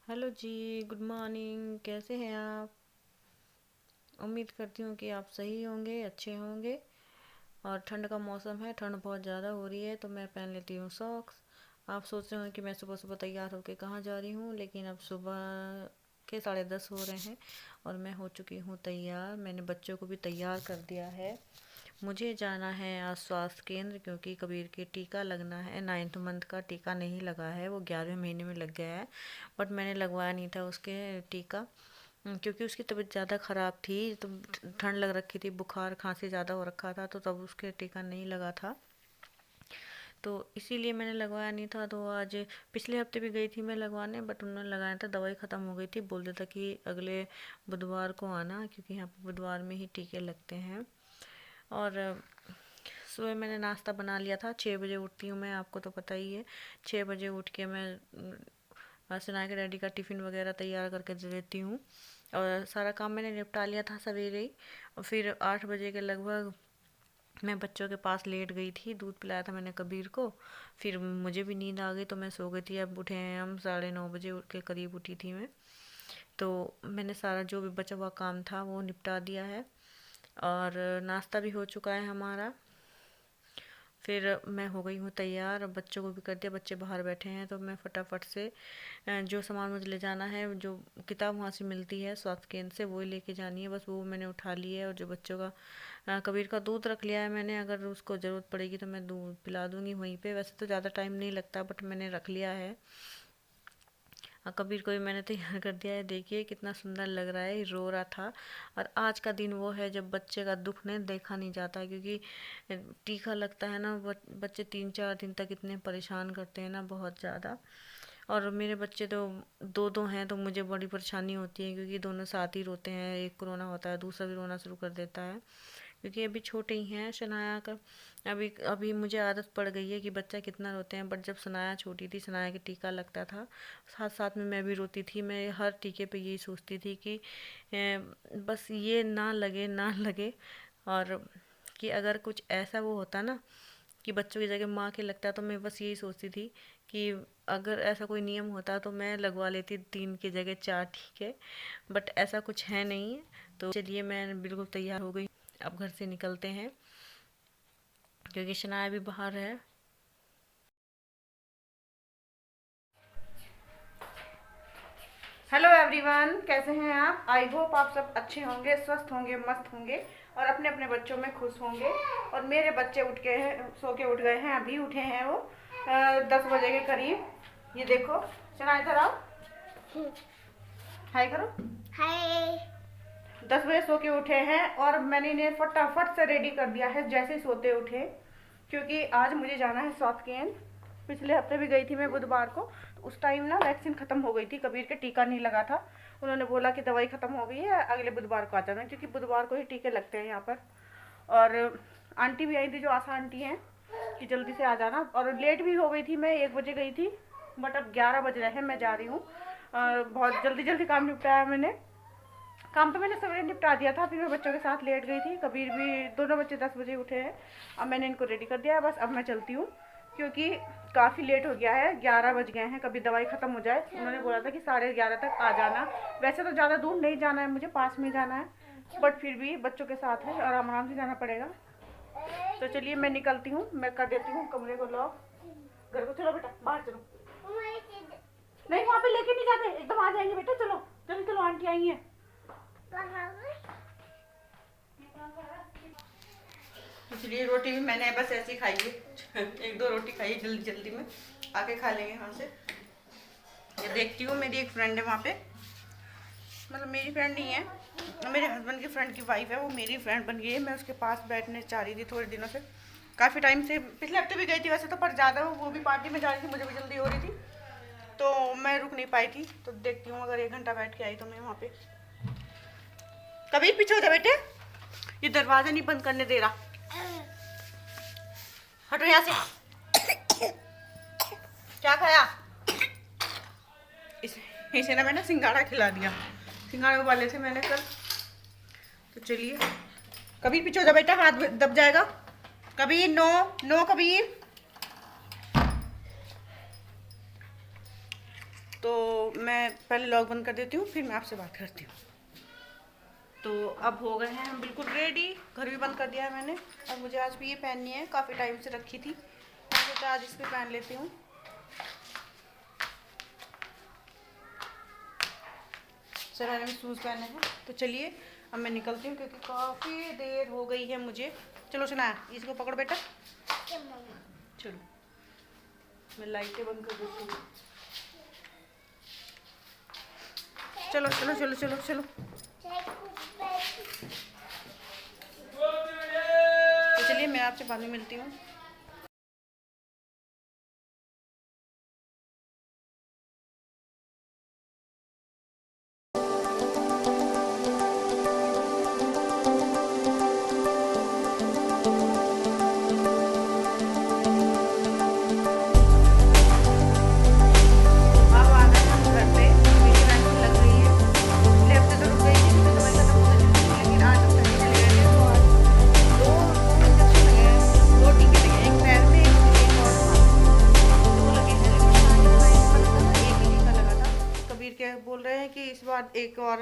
Hello जी। Good morning. कैसे हैं आप? उम्मीद करती हूँ कि आप सही होंगे, अच्छे होंगे। और ठंड का मौसम है, ठंड बहुत ज़्यादा हो रही है तो मैं पहन लेती हूँ सॉक्स। आप सोच रहे हो कि मैं सुबह सुबह तैयार होकर कहाँ जा रही हूँ, लेकिन अब सुबह के 10:30 हो रहे हैं और मैं हो चुकी हूँ तैयार। मैंने बच्चों को भी तैयार कर दिया है। मुझे जाना है आज स्वास्थ्य केंद्र, क्योंकि कबीर के टीका लगना है। 9th मंथ का टीका नहीं लगा है, वो 11वें महीने में लग गया है। बट मैंने लगवाया नहीं था उसके टीका, क्योंकि उसकी तबीयत ज़्यादा ख़राब थी तो ठंड लग रखी थी, बुखार खांसी ज़्यादा हो रखा था, तो तब उसके टीका नहीं लगा था। तो इसीलिए मैंने लगवाया नहीं था। तो आज पिछले हफ्ते भी गई थी मैं लगवाने, बट उन्होंने लगाया था, दवाई ख़त्म हो गई थी। बोल दिया था कि अगले बुधवार को आना, क्योंकि यहाँ पर बुधवार में ही टीके लगते हैं। और सुबह मैंने नाश्ता बना लिया था। 6 बजे उठती हूँ मैं, आपको तो पता ही है। 6 बजे उठ के मैं सना के डैडी का टिफ़िन वगैरह तैयार करके दे देती हूँ। और सारा काम मैंने निपटा लिया था सवेरे ही। और फिर 8 बजे के लगभग मैं बच्चों के पास लेट गई थी, दूध पिलाया था मैंने कबीर को। फिर मुझे भी नींद आ गई तो मैं सो गई थी। अब उठे हैं हम 9:30 बजे के करीब उठी थी मैं। तो मैंने सारा जो भी बचा हुआ काम था वो निपटा दिया है। और नाश्ता भी हो चुका है हमारा। फिर मैं हो गई हूँ तैयार, अब बच्चों को भी कर दिया। बच्चे बाहर बैठे हैं तो मैं फटाफट से जो सामान मुझे ले जाना है, जो किताब वहाँ से मिलती है स्वास्थ्य केंद्र से, वो ही लेके जानी है। बस वो मैंने उठा ली है। और जो बच्चों का कबीर का दूध रख लिया है मैंने, अगर उसको ज़रूरत पड़ेगी तो मैं दूध पिला दूंगी वहीं पे। वैसे तो ज़्यादा टाइम नहीं लगता, बट मैंने रख लिया है। कबीर को भी मैंने तैयार कर दिया है। देखिए कितना सुंदर लग रहा है, रो रहा था। और आज का दिन वो है जब बच्चे का दुख नहीं देखा नहीं जाता, क्योंकि टीका लगता है ना, बच्चे 3-4 दिन तक इतने परेशान करते हैं ना, बहुत ज़्यादा। और मेरे बच्चे तो दो दो हैं, तो मुझे बड़ी परेशानी होती है, क्योंकि दोनों साथ ही रोते हैं। एक को रोना होता है, दूसरा भी रोना शुरू कर देता है, क्योंकि अभी छोटे ही हैं शनाया का। अभी अभी मुझे आदत पड़ गई है कि बच्चा कितना रोते हैं। बट जब सनाया छोटी थी, सनाया के टीका लगता था, साथ साथ में मैं भी रोती थी। मैं हर टीके पे यही सोचती थी कि बस ये ना लगे ना लगे। और कि अगर कुछ ऐसा वो होता ना कि बच्चों की जगह माँ के लगता, तो मैं बस यही सोचती थी कि अगर ऐसा कोई नियम होता तो मैं लगवा लेती 3 की जगह 4 टीके। बट ऐसा कुछ है नहीं। तो चलिए मैं बिल्कुल तैयार हो गई, अब घर से निकलते हैं, क्योंकि शनाया भी बाहर है। हेलो एवरीवन, कैसे हैं आप? आई होप आप सब अच्छे होंगे, स्वस्थ होंगे, मस्त होंगे और अपने अपने बच्चों में खुश होंगे। और मेरे बच्चे उठ के हैं, सो के उठ गए हैं, अभी उठे हैं वो 10 बजे के करीब। ये देखो, चना इधर आओ, हाय करो। हाय। 10 बजे सो के उठे हैं और मैंने इन्हें फटाफट से रेडी कर दिया है जैसे ही सोते उठे, क्योंकि आज मुझे जाना है साउथ केंद्र। पिछले हफ्ते भी गई थी मैं बुधवार को, तो उस टाइम ना वैक्सीन ख़त्म हो गई थी, कबीर के टीका नहीं लगा था। उन्होंने बोला कि दवाई ख़त्म हो गई है, अगले बुधवार को आ जाना, क्योंकि बुधवार को ही टीके लगते हैं यहाँ पर। और आंटी भी आई थी, जो आशा आंटी हैं, कि जल्दी से आ जाना। और लेट भी हो गई थी, मैं 1 बजे गई थी, बट अब 11 बज रहे हैं, मैं जा रही हूँ। बहुत जल्दी जल्दी काम निपटाया मैंने। काम तो मैंने सवेरे निपटा दिया था, फिर मैं बच्चों के साथ लेट गई थी। कबीर भी, दोनों बच्चे 10 बजे उठे हैं। अब मैंने इनको रेडी कर दिया है, बस अब मैं चलती हूँ, क्योंकि काफ़ी लेट हो गया है, 11 बज गए हैं। कभी दवाई ख़त्म हो जाए, उन्होंने बोला था कि 11:30 तक आ जाना। वैसे तो ज़्यादा दूर नहीं जाना है मुझे, पास में जाना है, बट फिर भी बच्चों के साथ है और आराम से जाना पड़ेगा। तो चलिए मैं निकलती हूँ, मैं कर देती हूँ कमरे को लॉक। घर को चलो बेटा, बाहर चलो। नहीं, वहाँ पे लेके नहीं जाते, एकदम आ जाएंगे बेटा, चलो जल्दी चलो, आंटी आई हैं। इसलिए रोटी भी मैंने बस ऐसे ही खाई है। एक दो रोटी खाई है जल्दी जल्दी में, आके खा लेंगे वहाँ से। ये देखती हूँ, मेरी एक फ्रेंड है वहाँ पे, मतलब मेरी फ्रेंड नहीं है, मेरे हस्बैंड की फ्रेंड की वाइफ है, वो मेरी फ्रेंड बन गई है। मैं उसके पास बैठने चाह रही थी थोड़े दिनों से, काफ़ी टाइम से। पिछले हफ्ते भी गई थी वैसे तो, पर ज़्यादा वो भी पार्टी में जा रही थी, मुझे भी जल्दी हो रही थी, तो मैं रुक नहीं पाई थी। तो देखती हूँ अगर 1 घंटा बैठ के आई तो मैं वहाँ पे। कभी पीछे हो जा बेटे, ये दरवाज़ा नहीं बंद करने दे रहा, हटो यहाँ से। क्या खाया? इसे ना मैंने सिंघाड़ा खिला दिया, सिंघाड़े उबाले थे मैंने कल। तो चलिए, कबीर पीछे हो जा बेटा, हाथ दब जाएगा। Kabir no, no Kabir. तो मैं पहले लॉग बंद कर देती हूँ, फिर मैं आपसे बात करती हूँ। तो अब हो गए हैं हम बिल्कुल रेडी, घर भी बंद कर दिया है मैंने। अब मुझे आज भी ये पहननी है, काफ़ी टाइम से रखी थी, मैं सोचा आज इस पर पहन लेती हूँ। सराने में शूज़ पहने हैं। तो चलिए अब मैं निकलती हूँ क्योंकि काफ़ी देर हो गई है मुझे। चलो सुना, इसको पकड़ बेटा, चलो मैं लाइटें बंद कर देती हूँ। चलो चलो चलो चलो चलो, तो चलिए मैं आपसे बाद में मिलती हूँ। अब आ गए हम घर पे, मेरी वैक्सीन लग रही है। पिछले हफ्ते तो रुक गई थी क्योंकि दवाई खत्म हो गई थी, लेकिन आज हम पहले चले गए थे। तो आज दो दो इंजेक्शन लगे हैं, दो टीके लगे हैं, एक पैर में एक और हाथ में, दो लगे हैं। लेकिन आज दवाई का लगा था, एक ही टीका लगा था। कबीर क्या बोल रहे हैं कि इस बार एक और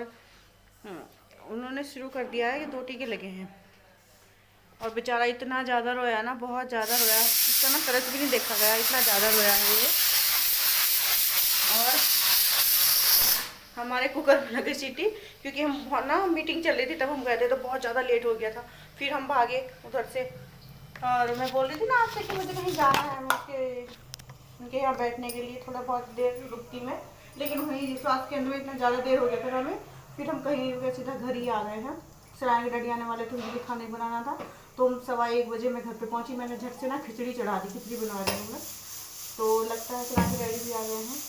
उन्होंने शुरू कर दिया है कि दो टीके लगे हैं। और बेचारा इतना ज़्यादा रोया ना, बहुत ज़्यादा रोया, इसका ना तरस भी नहीं देखा गया, इतना ज़्यादा रोया है ये। और हमारे कुकर में लगी सीटी, क्योंकि हम ना मीटिंग चल रही थी तब हम गए थे, तो बहुत ज़्यादा लेट हो गया था। फिर हम भागे उधर से, और मैं बोल रही थी ना आपसे कि मुझे कहीं जाना है, उनके यहाँ बैठने के लिए थोड़ा बहुत देर रुकती मैं, लेकिन वहीं स्वास्थ्य केंद्र में इतना ज़्यादा देर हो गया फिर हमें। फिर हम कहीं सीधा घर ही आ गए हैं। सराय के डैडी आने वाले थे, उनके लिए खाने बनाना था। तो 1:15 बजे मैं घर पे पहुंची। मैंने झट से ना खिचड़ी चढ़ा दी, खिचड़ी बना रही हूँ मैं। तो लगता है सराय के डैडी भी आ गए हैं।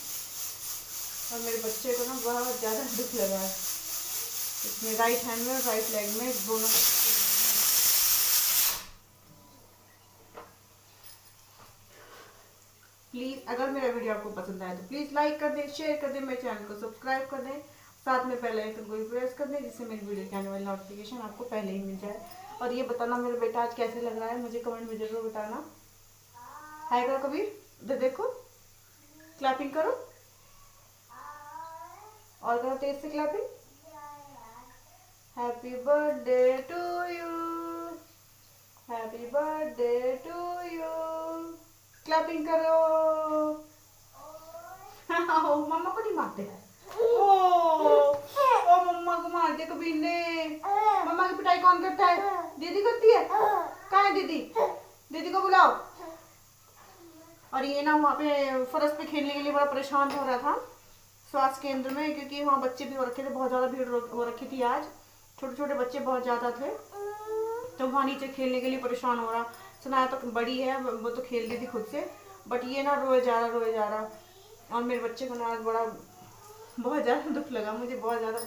और मेरे बच्चे को ना बहुत ज़्यादा दुख लगा है, इसमें राइट हैंड में और राइट लेग में दोनों। प्लीज़ अगर मेरा वीडियो आपको पसंद आए तो प्लीज़ लाइक कर दें, शेयर कर दें, मेरे चैनल को सब्सक्राइब कर दें, साथ में बेल आइकन को भी प्रेस कर दें, जिससे मेरी वीडियो के आने वाली नोटिफिकेशन आपको पहले ही मिल जाए। और ये बताना मेरा बेटा आज कैसे लग रहा है, मुझे कमेंट में जरूर बताना। हाय करो कबीर, इधर देखो, क्लैपिंग करो, और करो तेज से clapping. Happy birthday to you, happy birthday to you, clapping करो। मम्मा को नहीं मारते, ओ मम्मा को मार दिया कबीर ने। मम्मा की पिटाई कौन करता है? दीदी करती है। कहाँ है दीदी? दीदी को बुलाओ। और ये ना वहाँ पे फर्श पे खेलने के लिए बड़ा परेशान हो रहा था स्वास्थ्य केंद्र में, क्योंकि वहाँ बच्चे भी हो रखे थे, बहुत ज़्यादा भीड़ हो रखी थी आज, छोटे छोटे बच्चे बहुत ज़्यादा थे। तो वहाँ नीचे खेलने के लिए परेशान हो रहा। सुनाया तो बड़ी है, वो तो खेल रही थी खुद से, बट ये ना रोए जा रहा रोए जा रहा। और मेरे बच्चे को ना आज बड़ा बहुत ज़्यादा दुख लगा मुझे, बहुत ज़्यादा।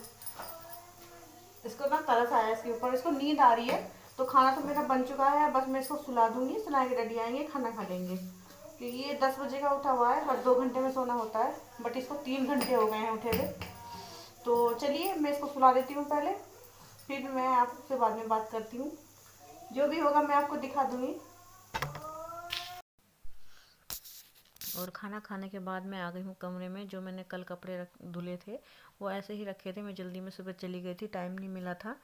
इसको ना तरस आया इसके ऊपर, इसको नींद आ रही है। तो खाना तो मेरा बन चुका है, बस मैं इसको सुला दूंगी, सुला के डैडी आएंगे, खाना खा लेंगे। क्योंकि ये 10 बजे का उठा हुआ है, हर 2 घंटे में सोना होता है, बट इसको 3 घंटे हो गए हैं उठे हुए। तो चलिए मैं इसको सुला देती हूँ पहले, फिर मैं आपसे बाद में बात करती हूँ। जो भी होगा मैं आपको दिखा दूँगी। और खाना खाने के बाद मैं आ गई हूँ कमरे में। जो मैंने कल कपड़े धुले थे वो ऐसे ही रखे थे, मैं जल्दी में सुबह चली गई थी, टाइम नहीं मिला था।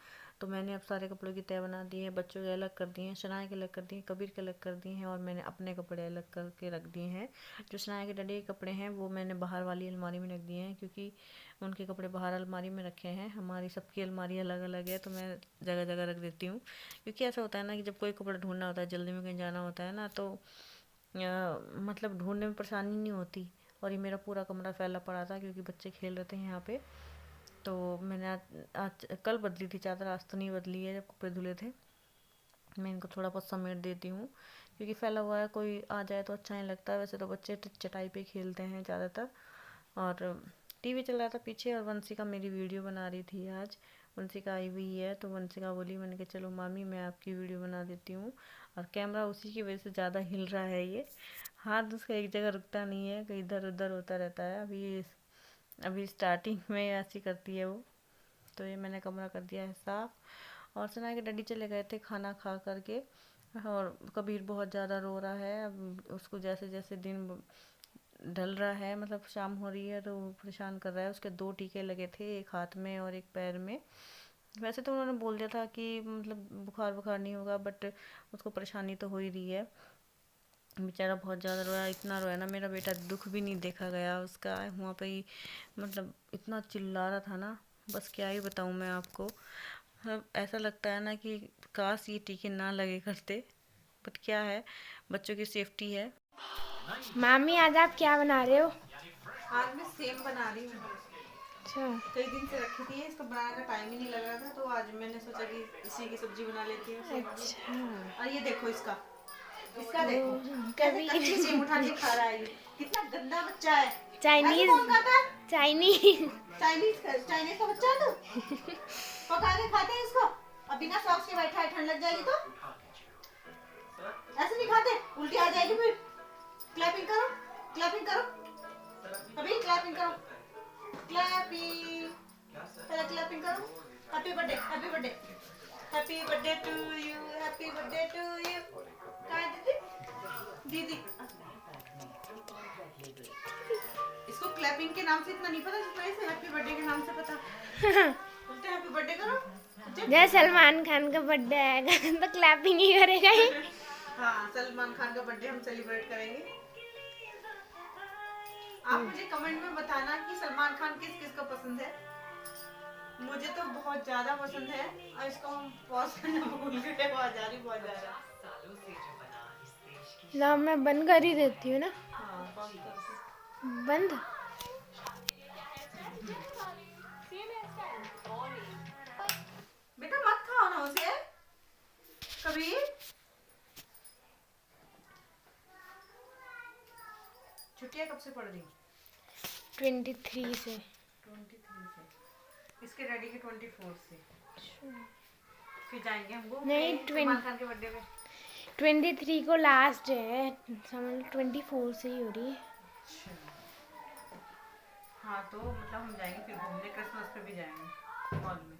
तो मैंने अब सारे कपड़ों की तय बना दी है, बच्चों के अलग कर दिए हैं, शनाया के अलग कर दिए हैं, कबीर के अलग कर दिए हैं, और मैंने अपने कपड़े अलग करके रख दिए हैं। जो शनाया के डैडी के कपड़े हैं वो मैंने बाहर वाली अलमारी में रख दिए हैं, क्योंकि उनके कपड़े बाहर अलमारी में रखे हैं। हमारी सबकी अलमारी अलग अलग है, तो मैं जगह जगह रख देती हूँ। क्योंकि ऐसा होता है ना कि जब कोई कपड़ा ढूंढना होता है, जल्दी में कहीं जाना होता है ना, तो मतलब ढूंढने में परेशानी नहीं होती। और ये मेरा पूरा कमरा फैला पड़ा था क्योंकि बच्चे खेल रहे थे यहाँ पे। तो मैंने आज कल बदली थी चादर, आज तो नहीं बदली है, जब कपड़े धुले थे। मैं इनको थोड़ा बहुत समेट देती हूँ क्योंकि फैला हुआ है, कोई आ जाए तो अच्छा नहीं लगता। वैसे तो बच्चे चटाई पे खेलते हैं ज़्यादातर। और टीवी चल रहा था पीछे, और वंशिका मेरी वीडियो बना रही थी आज। वंशिका आई हुई है, तो वंशिका बोली, मैंने कहा चलो मामी मैं आपकी वीडियो बना देती हूँ। और कैमरा उसी की वजह से ज़्यादा हिल रहा है, ये हाथ उसका एक जगह रुकता नहीं है, कहीं इधर उधर होता रहता है। अभी स्टार्टिंग में ऐसी करती है वो। तो ये मैंने कमरा कर दिया है साफ़। और सुना के डैडी चले गए थे खाना खा करके। और कबीर बहुत ज़्यादा रो रहा है, अब उसको जैसे जैसे दिन ढल रहा है, मतलब शाम हो रही है तो वो परेशान कर रहा है। उसके 2 टीके लगे थे, एक हाथ में और एक पैर में। वैसे तो उन्होंने बोल दिया था कि मतलब बुखार बुखार नहीं होगा, बट उसको परेशानी तो हो ही रही है। बेचारा बहुत ज़्यादा रोया, इतना रोया ना मेरा बेटा, दुख भी नहीं देखा गया उसका वहाँ पे ही। मतलब इतना चिल्ला रहा था ना, बस क्या ही बताऊँ मैं आपको। मतलब ऐसा लगता है ना कि काश ये टीके ना लगे करते, बट क्या है, बच्चों की सेफ्टी है। मामी आज आप क्या बना रहे हो? आज मैं सेम बना रही हूँ। अच्छा। कई दिन से रखी थी, इसको बनाने का टाइम ही नहीं लग रहा था, तो आज मैंने सोचा कि इसी की सब्जी बना लेती हूँ, सेम वाली। अच्छा। और ये देखो इसका इसका वो देखो कैसे कभी कच्ची सेम उठा के खा रहा है, ये कितना गंदा बच्चा है। ऐसे चाइनीज कौन खाता है? चाइनीज चाइनीज चाइनीज का बच्चा है तू। पका के खाते हैं इसको, अब बिना सॉस के बैठा है, ठंड लग जाएगी तो। ऐसे नहीं खाते, उल्टी आ जाएगी फिर। क्लैपिंग करो, क्लैपिंग करो, अभी क्लैपिंग करो, क्लैपिंग, पहले क्लैपिंग करो। Happy birthday, happy birthday, happy birthday to you, happy birthday to you. कहाँ है दीदी? दीदी इसको क्लैपिंग के नाम से इतना नहीं पता, जितना इसे हैप्पी बर्थडे के नाम से पता। बोलते हैप्पी बर्थडे करो। जब सलमान खान का बर्थडे आएगा तो क्लैपिंग ही करेगा ही। हाँ, सलमान खान का बर्थडे हम सेलिब्रेट करेंगे। आप मुझे कमेंट में बताना कि सलमान खान किस किस को पसंद है। मुझे तो बहुत ज्यादा पसंद है, और इसको हम पॉज करना भूल गए, आवाज आ रही बहुत ज्यादा। लो मैं बंद कर ही देती हूँ ना। हाँ, पॉज कर। बंद। बेटा मत खाओ ना उसे कभी। छुट्टियां कब से पड़ रही? 23 से। 23 से। इसके डैडी के 24 से। फिर जाएंगे हम घूमने नहीं, सलमान खान के बर्थडे में। 23 को लास्ट है, समझ 24 से ही हो रही है। हाँ तो मतलब हम जाएंगे फिर घूमने, क्रिसमस पे भी जाएंगे मॉल में।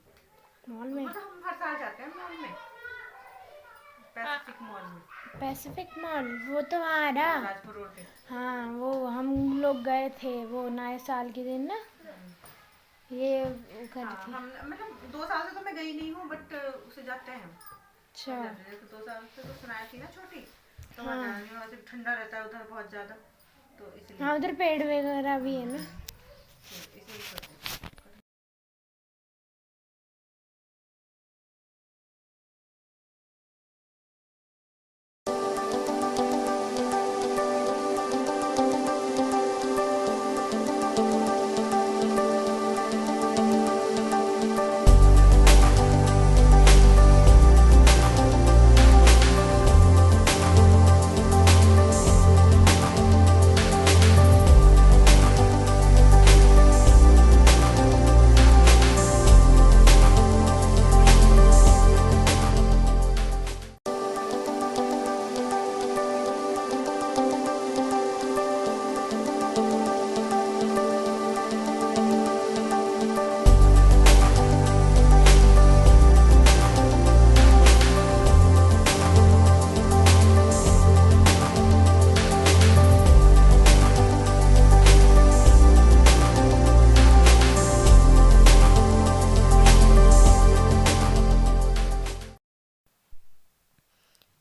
मॉल में? मतलब हम हर साल जाते हैं मॉल में, पैसिफिक मॉल में। पैसिफिक मॉल वो तो वहाँ आ रहा। राजपुर रोड पे। हाँ वो हम लोग गए थे वो नए साल के दिन ना, ये कर हाँ, थी। हम मतलब 2 साल से तो मैं गई नहीं हूँ, बट उसे जाते हैं हम। अच्छा। जाते हैं, 2 साल से तो सुनाई थी ना छोटी, तो हाँ। वहाँ जाने, वहाँ से ठंडा रहता है उधर बहुत ज्यादा, तो इसलिए। हाँ उधर पेड़ वगैरह भी है ना। तो इसीलिए सोचे।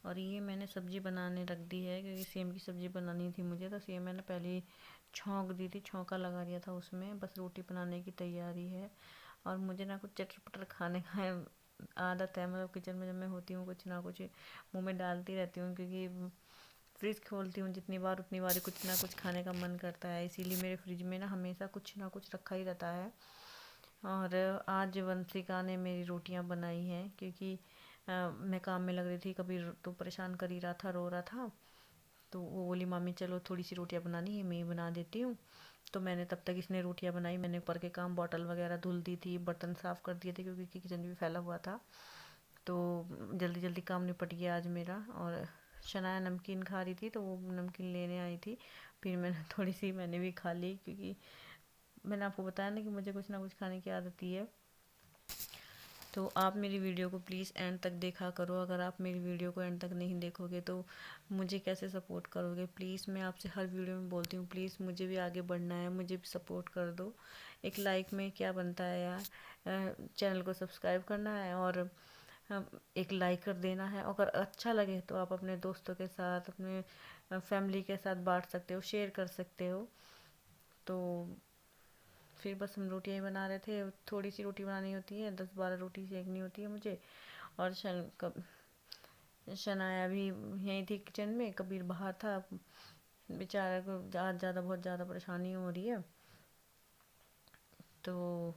और ये मैंने सब्जी बनाने रख दी है, क्योंकि सेम की सब्जी बनानी थी मुझे, तो सेम मैंने पहले ही छौंक दी थी, छौंका लगा दिया था उसमें, बस रोटी बनाने की तैयारी है। और मुझे ना कुछ चटर पटर खाने का आदत है, मतलब किचन में जब मैं होती हूँ कुछ ना कुछ मुंह में डालती रहती हूँ, क्योंकि फ्रिज खोलती हूँ जितनी बार उतनी बार कुछ ना कुछ खाने का मन करता है, इसीलिए मेरे फ्रिज में ना हमेशा कुछ ना कुछ रखा ही रहता है। और आज वंशिका ने मेरी रोटियां बनाई हैं, क्योंकि मैं काम में लग रही थी, कभी तो परेशान कर ही रहा था, रो रहा था, तो वो बोली मामी चलो थोड़ी सी रोटियां बनानी है, मैं ही बना देती हूँ। तो मैंने तब तक इसने रोटियां बनाई, मैंने ऊपर के काम बॉटल वगैरह धुल दी थी, बर्तन साफ़ कर दिए थे, क्योंकि किचन भी फैला हुआ था, तो जल्दी जल्दी काम निपट गया आज मेरा। और शनाया नमकीन खा रही थी, तो वो नमकीन लेने आई थी, फिर मैंने थोड़ी सी मैंने भी खा ली, क्योंकि मैंने आपको बताया ना कि मुझे कुछ ना कुछ खाने की आदत ही है। तो आप मेरी वीडियो को प्लीज़ एंड तक देखा करो। अगर आप मेरी वीडियो को एंड तक नहीं देखोगे तो मुझे कैसे सपोर्ट करोगे। प्लीज़ मैं आपसे हर वीडियो में बोलती हूँ, प्लीज़ मुझे भी आगे बढ़ना है, मुझे भी सपोर्ट कर दो। एक लाइक में क्या बनता है यार, चैनल को सब्सक्राइब करना है और एक लाइक कर देना है। अगर अच्छा लगे तो आप अपने दोस्तों के साथ, अपने फैमिली के साथ बांट सकते हो, शेयर कर सकते हो। तो फिर बस हम रोटियाँ ही बना रहे थे, थोड़ी सी रोटी बनानी होती है, 10-12 रोटी सेकनी होती है मुझे। और शनाया भी यहीं थी किचन में, कबीर बाहर था। बेचारा को बहुत ज़्यादा परेशानी हो रही है। तो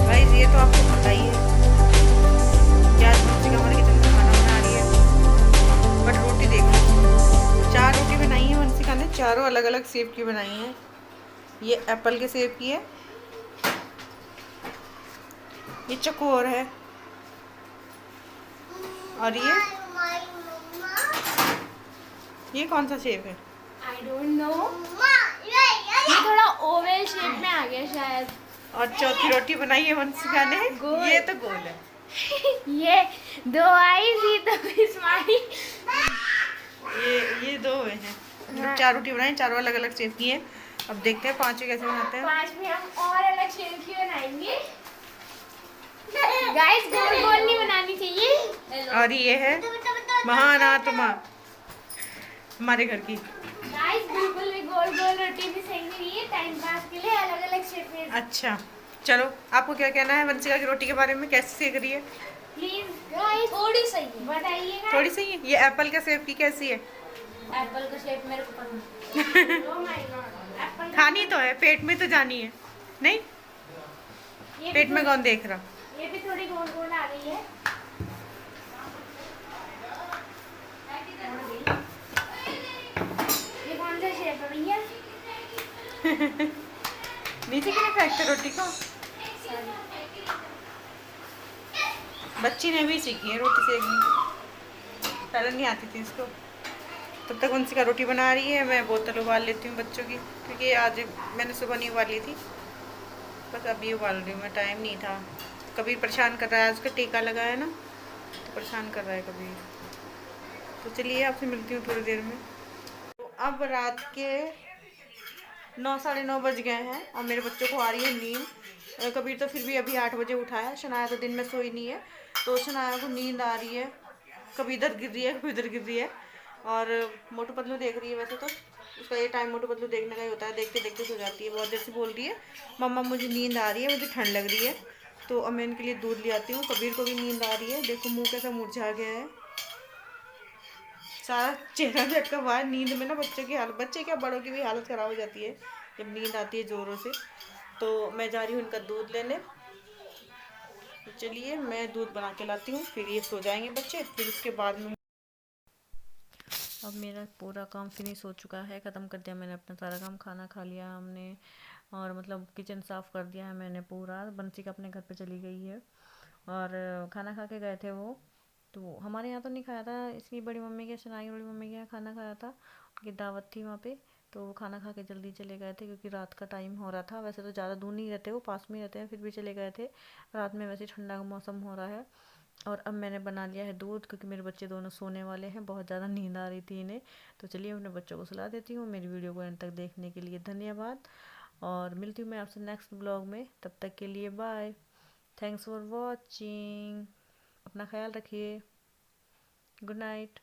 गाइस ये तो आपको पता ही है कि आज मम्मी हमारे किचन में खाना बना रही है। बट रोटी देखो, 4 रोटी बनाई है वंशिका ने, चारों अलग अलग शेप की बनाई हैं। ये एप्पल के शेप की है, ये चकोर है, और ये कौन सा शेप है? आई डोंट नो, ये थोड़ा ओवल शेप में आ गया शायद। और चौथी रोटी बनाई है वंशिका ने, ये तो गोल है। ये 2 आईज, ये तो स्माइल। ये 2 हैं। मतलब 4 रोटी बनाई, चारों अलग अलग शेप की है। अब देखते हैं 5वीं कैसे बनाते हैं। 5 में हम और अलग शेप की बनाएंगे। गाइस गोल गोल नहीं बनानी चाहिए। और ये है महान आत्मा हमारे घर की। गाइस बिल्कुल भी गोल गोल रोटी भी सही नहीं है, टाइम पास के लिए अलग अलग शेप में। अच्छा चलो, आपको क्या कहना है वंशिका की रोटी के बारे में, कैसी सेक रही है? प्लीज गाइस थोड़ी सही है, बताइएगा। थोड़ी सही है। ये एप्पल का शेप की कैसी है? एप्पल का शेप मेरे को पसंद। ओह माय गॉड, एप्पल खानी तो है, पेट में तो जानी है नहीं? पेट में कौन देख रहा? ये भी थोड़ी गोल गोल आ गई है। ये कौन सा शेप है भैया? नीचे क्यों फेंकते रोटी को? बच्ची ने भी सीखी है रोटी सेकनी, पहले नहीं आती थी इसको। तब तक वंशिका रोटी बना रही है, मैं बोतल उबाल लेती हूँ बच्चों की, क्योंकि आज मैंने सुबह नहीं उबाली थी, बस अभी उबाल रही हूँ मैं, टाइम नहीं था। कबीर परेशान कर रहा है, आज का टीका लगा है ना, तो परेशान कर रहा है कबीर। तो चलिए आपसे मिलती हूँ थोड़ी देर में। तो अब रात के 9-9:30 बज गए हैं और मेरे बच्चों को आ रही है नींद। कबीर तो फिर भी अभी 8 बजे उठा है, शनाया तो दिन में सोई नहीं है, तो शनाया को नींद आ रही है। कभी इधर गिर रही है, कभी इधर गिर रही है। और मोटू पतलू देख रही है, वैसे तो उसका ये टाइम मोटू पतलू देखने का ही होता है, देखते देखते सो जाती है। बहुत देर से बोल रही है मम्मा मुझे नींद आ रही है, मुझे ठंड लग रही है। तो अब मैं इनके लिए दूध ले आती हूँ। कबीर को भी नींद आ रही है, देखो मुँह कैसा मुरझा गया है, सारा चेहरा झटका हुआ है। नींद में ना बच्चों की हालत, बच्चे क्या बड़ों की भी हालत ख़राब हो जाती है जब नींद आती है ज़ोरों से। तो मैं जा रही हूँ इनका दूध लेने। तो चलिए मैं दूध बना के लाती हूँ, फिर ये सो जाएंगे बच्चे, फिर उसके बाद में। अब मेरा पूरा काम फिनिश हो चुका है, ख़त्म कर दिया मैंने अपना सारा काम। खाना खा लिया हमने और मतलब किचन साफ़ कर दिया है मैंने पूरा। बंसी अपने घर पे चली गई है और खाना खा के गए थे वो। तो हमारे यहाँ तो नहीं खाया था, इसकी बड़ी मम्मी के, शनाई बड़ी मम्मी के यहाँ खाना खाया था, उनकी दावत थी वहाँ पे। तो वो खाना खा के जल्दी चले गए थे क्योंकि रात का टाइम हो रहा था। वैसे तो ज़्यादा दूर नहीं रहते, वो पास में रहते हैं, फिर भी चले गए थे। रात में वैसे ठंडा का मौसम हो रहा है। और अब मैंने बना लिया है दूध, क्योंकि मेरे बच्चे दोनों सोने वाले हैं, बहुत ज़्यादा नींद आ रही थी इन्हें। तो चलिए अपने बच्चों को सुला देती हूँ। मेरी वीडियो को एंड तक देखने के लिए धन्यवाद और मिलती हूँ मैं आपसे नेक्स्ट ब्लॉग में। तब तक के लिए बाय, थैंक्स फॉर वॉचिंग, अपना ख्याल रखिए, गुड नाइट।